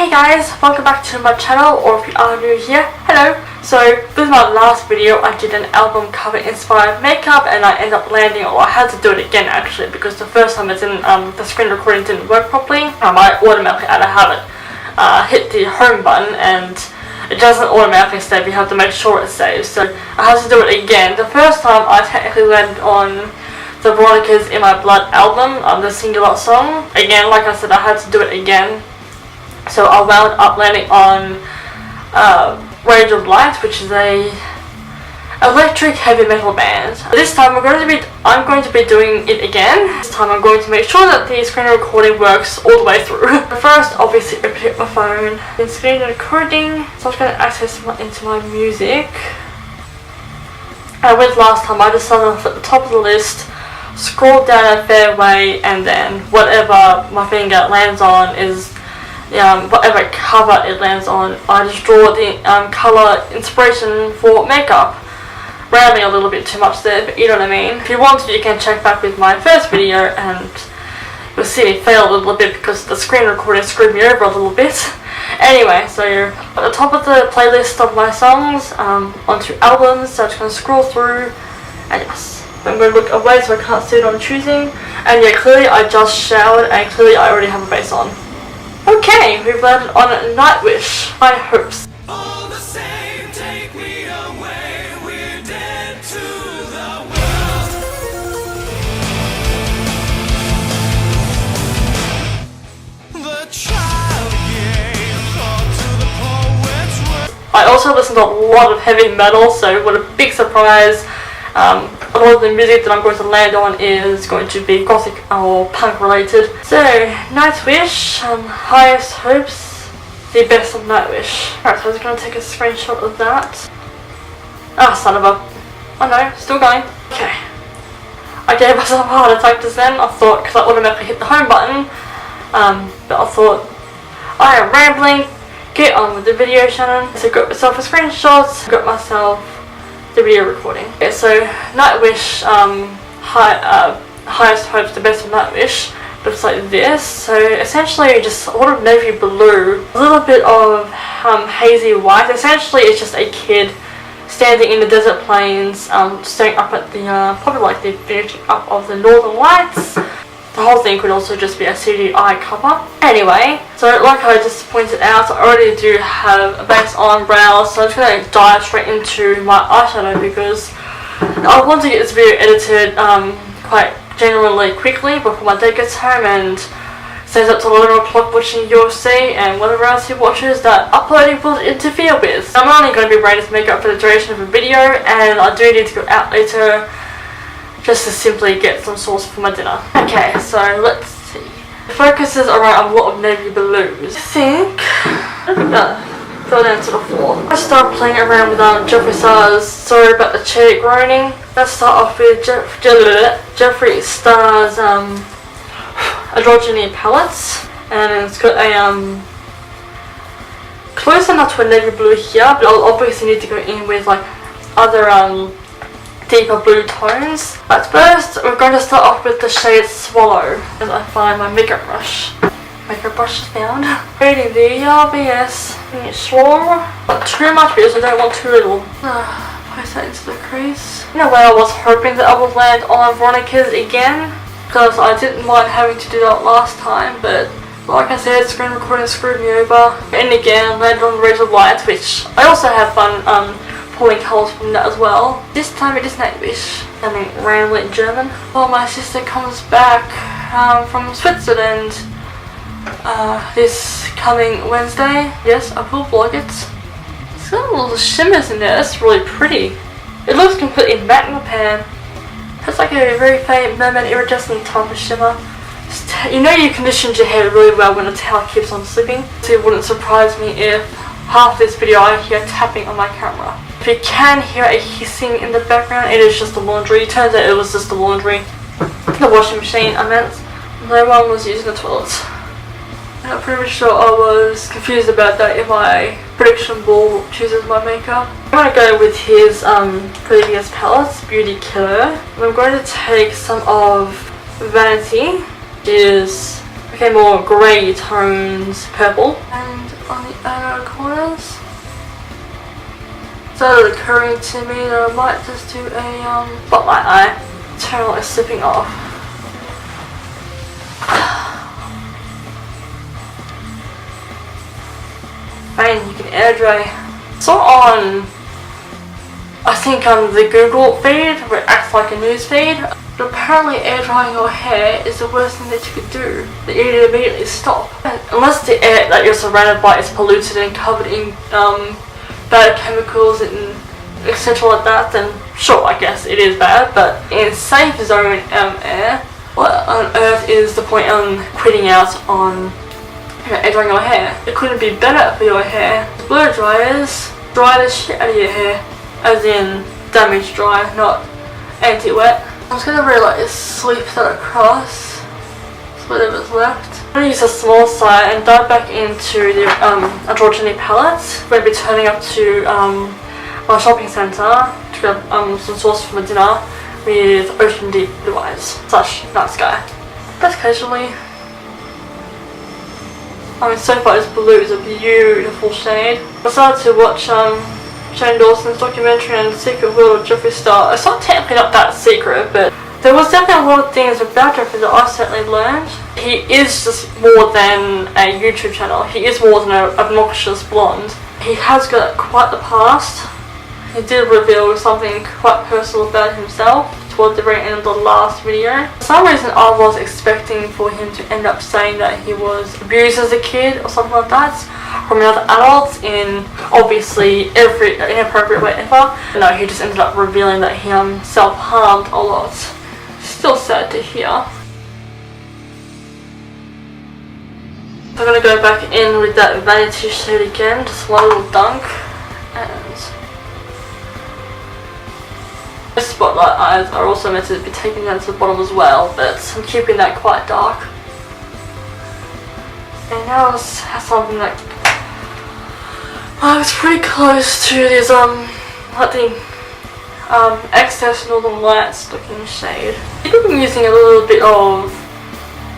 Hey guys, welcome back to my channel, or if you are new here, hello. So this is my last video. I did an album cover inspired makeup and I ended up landing, or I had to do it again actually, because the first time it didn't, the screen recording didn't work properly. I automatically out of habit hit the home button and it doesn't automatically save. You have to make sure it saves, so I had to do it again. The first time I technically landed on the Veronica's In My Blood album, the singular song. Again, like I said, I had to do it again. So I wound up landing on Rage of Light, which is a electric heavy metal band. This time I'm going to be doing it again. This time I'm going to make sure that the screen recording works all the way through. First, obviously, open up my phone. In screen recording, so I'm just going to access into my music. And with last time, I just started off at the top of the list, scroll down a fair way, and then whatever my finger lands on is whatever cover it lands on. I just draw the colour inspiration for makeup. Rambling a little bit too much there, but you know what I mean. If you want to, you can check back with my first video and you'll see me fail a little bit because the screen recording screwed me over a little bit. Anyway, so you're at the top of the playlist of my songs, onto albums, so I'm just going to scroll through, and yes, I'm going to look away so I can't see what I'm choosing. And yeah, clearly I just showered and clearly I already have a base on. Okay, we've landed on Nightwish, High Hopes. All the same, take me away, we're dead to the world. The child gave thought to the poet's word. I also listen to a lot of heavy metal, so what a big surprise. A lot of the music that I'm going to land on is going to be gothic or punk related. So, Nightwish, Highest Hopes, the best of Nightwish. Alright, so I was going to take a screenshot of that. Ah, son of a... Oh no, still going. Okay. I gave myself a heart attack just then, I thought, because I automatically hit the home button. But I thought, I am rambling, get on with the video, Shannon. So got myself a screenshot, got myself the video recording. Okay, so Nightwish, Highest Hopes, the best of Nightwish, looks like this. So essentially just a lot of navy blue, a little bit of hazy white. Essentially it's just a kid standing in the desert plains, staring up at the, probably like the finishing up of the northern lights. The whole thing could also just be a CGI cover. Anyway, so like I just pointed out, I already do have a base on brows, so I'm just going to dive straight into my eyeshadow because I want to get this video edited quite genuinely quickly before my dad gets home and stays up till 11 o'clock watching UFC and whatever else he watches that uploading will interfere with. I'm only going to be wearing this makeup for the duration of the video, and I do need to go out later just to simply get some sauce for my dinner. Okay, so let's see. The focus is around a lot of navy blues. I think fell down to the floor. I start playing around with Jeffree Star's Sorry About the Chair Groaning. Let's start off with Jeffree Star's Androgyny palettes, and it's got a close enough to a navy blue here, but I'll obviously need to go in with like other deeper blue tones. But first, we're going to start off with the shade Swallow, as I find my makeup brush. Makeup brush is found. Reading the RBS. Sure, not too much because I don't want too little. Place that into the crease. In a way, I was hoping that I would land on Veronica's again, because I didn't mind having to do that last time, but like I said, screen recording screwed me over. And again, landed on Rage of Light, which I also have fun pulling colours from that as well. This time it is Nightwish. I mean, rambling German. Well, my sister comes back from Switzerland this coming Wednesday. Yes, I will vlog it. It's got little shimmers in there. That's really pretty. It looks completely matte in the pan. It's like a very faint mermaid iridescent type of shimmer. You know you conditioned your hair really well when the towel keeps on slipping. So it wouldn't surprise me if half this video I hear tapping on my camera. If you can hear a hissing in the background, it is just the laundry. Turns out it was just the laundry. The washing machine, I meant. No one was using the toilet. I'm pretty sure I was confused about that if my prediction ball chooses my makeup. I'm going to go with his previous palettes, Beauty Killer. I'm going to take some of Vanity, is Okay, more grey tones, purple. And on the outer corners, started occurring to me that I might just do a spotlight eye. Channel is slipping off. Fine, you can air dry. So on, I think the Google feed, where it acts like a news feed. But apparently air drying your hair is the worst thing that you could do. That you need to immediately stop. Unless the air that you're surrounded by is polluted and covered in bad chemicals and etc. like that, then sure, I guess it is bad. But in safe zone air, what on earth is the point on quitting out on air drying your hair? It couldn't be better for your hair. Blow dryers dry the shit out of your hair, as in damage dry, not anti-wet. I'm just gonna really sweep that across, so whatever's left. I'm gonna use a small side and dive back into the androgyny palette. I'm gonna be turning up to my shopping centre to grab some sauce for my dinner with ocean deep blue eyes / night sky. That's casually. I mean, so far this blue is a beautiful shade. I started to watch Shane Dawson's documentary on the Secret World of Jeffree Star. It's not technically not that secret, but there was definitely a lot of things about Jeffree that I certainly learned. He is just more than a YouTube channel. He is more than an obnoxious blonde. He has got quite the past. He did reveal something quite personal about himself towards the very end of the last video. For some reason I was expecting for him to end up saying that he was abused as a kid or something like that from another adult in obviously every inappropriate way ever. No, he just ended up revealing that he self-harmed a lot. Still sad to hear. So I'm gonna go back in with that vanity shade again, just one little dunk, and the spotlight eyes are also meant to be taken down to the bottom as well, but I'm keeping that quite dark. And now let's have something that looks pretty close to this like the excess Northern Lights looking shade. I've been using a little bit of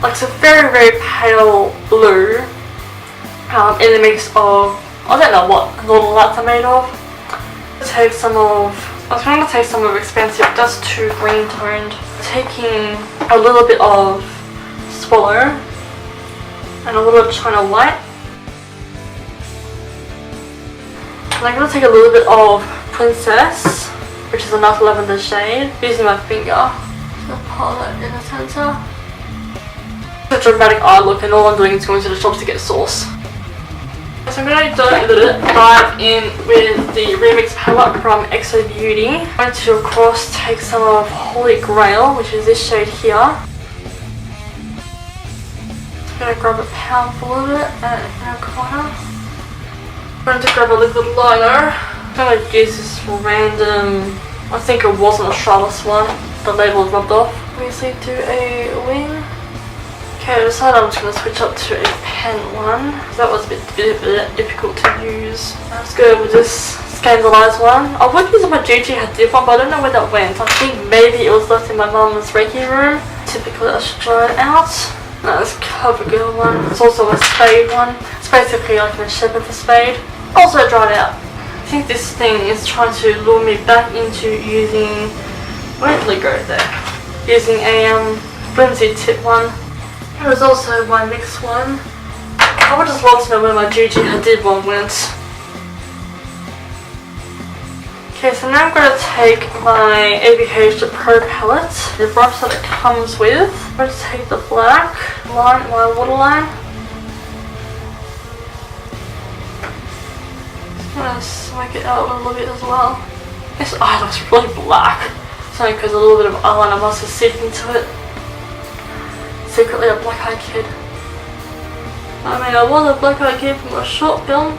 like it's a very very pale blue in the mix of, I don't know what Northern Lights are made of. I was going to take some of Expensive, just too green toned. Taking a little bit of Swallow and a little China White. And I'm going to take a little bit of Princess, which is a nice lavender shade, using my finger. So pile that in the center. It's a dramatic eye look, and all I'm doing is going to the shops to get sauce. So I'm going to dive in with the Remix palette from EXO Beauty. I'm going to of course take some of Holy Grail, which is this shade here. I'm going to grab a powerful of it and in a corner. I'm going to grab a liquid liner. I'm going to use this random, I think it wasn't a Charlotte's one, the label is rubbed off. Obviously do a wing. Okay, I decided I'm just going to switch up to a pen one. That was a bit difficult to use. Let's go with this Scandalized one. I would use my GG Hadid one, but I don't know where that went. I think maybe it was left in my mum's Reiki room. Typically I should dry it out. No, this CoverGirl one. It's also a Spade one. It's basically like a shepherd for Spade. Also dried out. I think this thing is trying to lure me back into using, where did it go there? Using a flimsy tip one. There was also my mix one. I would just love to know where my GG Hadid one went. Okay, so now I'm going to take my ABH Pro palette, the brush that it comes with. I'm going to take the black, line my waterline. Just going to smoke it out a little bit as well. This eye looks really black. It's only because a little bit of eyeliner must have seeped into it. Secretly a black-eyed kid. I mean, I was a black-eyed kid from a short film.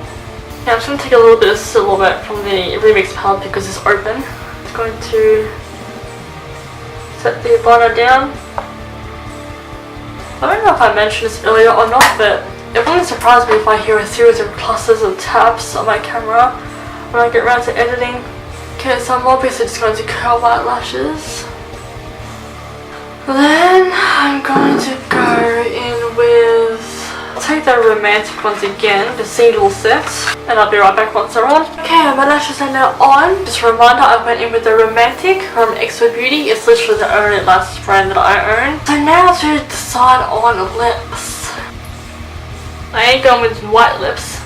Yeah, I'm just going to take a little bit of silhouette from the Remix palette because it's open. I'm going to set the liner down. I don't know if I mentioned this earlier or not, but it wouldn't surprise me if I hear a series of clusters of taps on my camera when I get around to editing. Okay, so I'm obviously just going to curl my lashes. Then I'm going to go in with, I'll take the romantic ones again, the single sets, and I'll be right back once they're on. Okay, my lashes are now on. Just a reminder, I went in with the romantic from Exo Beauty. It's literally the only lash brand that I own. So now to decide on lips. I ain't going with white lips.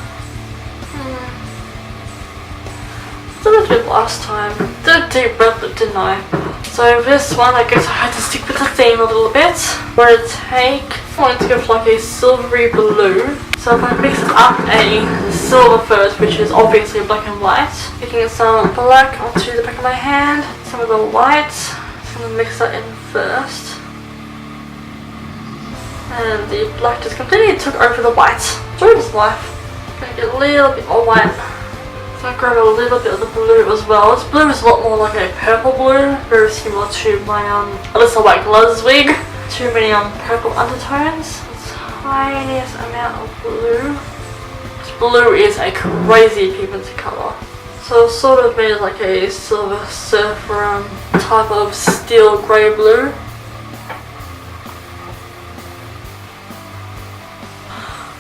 I did it last time. Did a deep red lip, didn't I? So this one, I guess I had to stick with the theme a little bit. I'm going to go for like a silvery blue. So if I mix up a silver first, which is obviously black and white, picking some black onto the back of my hand, some of the white. Just going to mix that in first. And the black just completely took over the white. Joy of life. Going to get a little bit more white. So I grab a little bit of the blue as well. This blue is a lot more like a purple blue, very similar to my Alyssa White Gloves wig. Too many purple undertones. The tiniest amount of blue. This blue is a crazy pigmented colour. So it's sort of made like a silver surfer type of steel grey blue.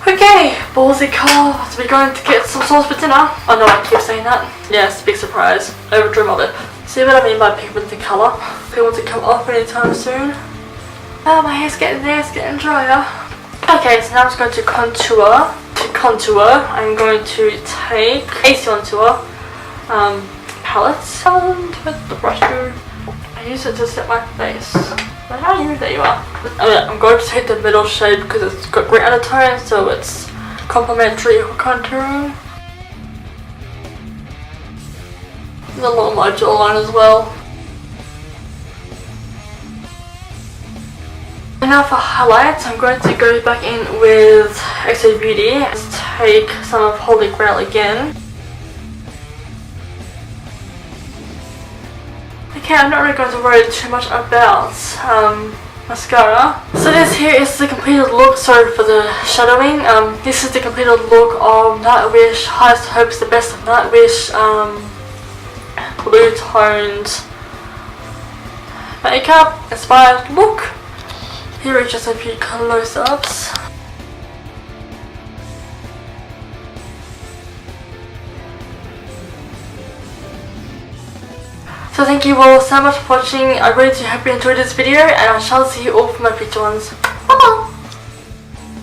Okay, ballsy call. So we're going to get some sauce for dinner. I know I keep saying that. Yes, big surprise. Overdrew my lip. See what I mean by pigmented colour? People to come off anytime soon. Oh, my hair's getting there, it's getting drier. Okay, so now I'm just going to contour. To contour, I'm going to take a contour palette and with the brush tool. I use it to set my face. But how you? There you are. I'm going to take the middle shade because it's got great undertone, so it's complementary for contouring. And along my jawline as well. And now for highlights, I'm going to go back in with Exo Beauty and take some of Holy Grail again. Okay, I'm not really going to worry too much about mascara. So this here is the completed look. Sorry for the shadowing. This is the completed look of Nightwish. Highest Hopes, the best of Nightwish. Blue toned makeup inspired look. Here are just a few close-ups. So thank you all so much for watching. I really do hope you enjoyed this video, and I shall see you all for my future ones.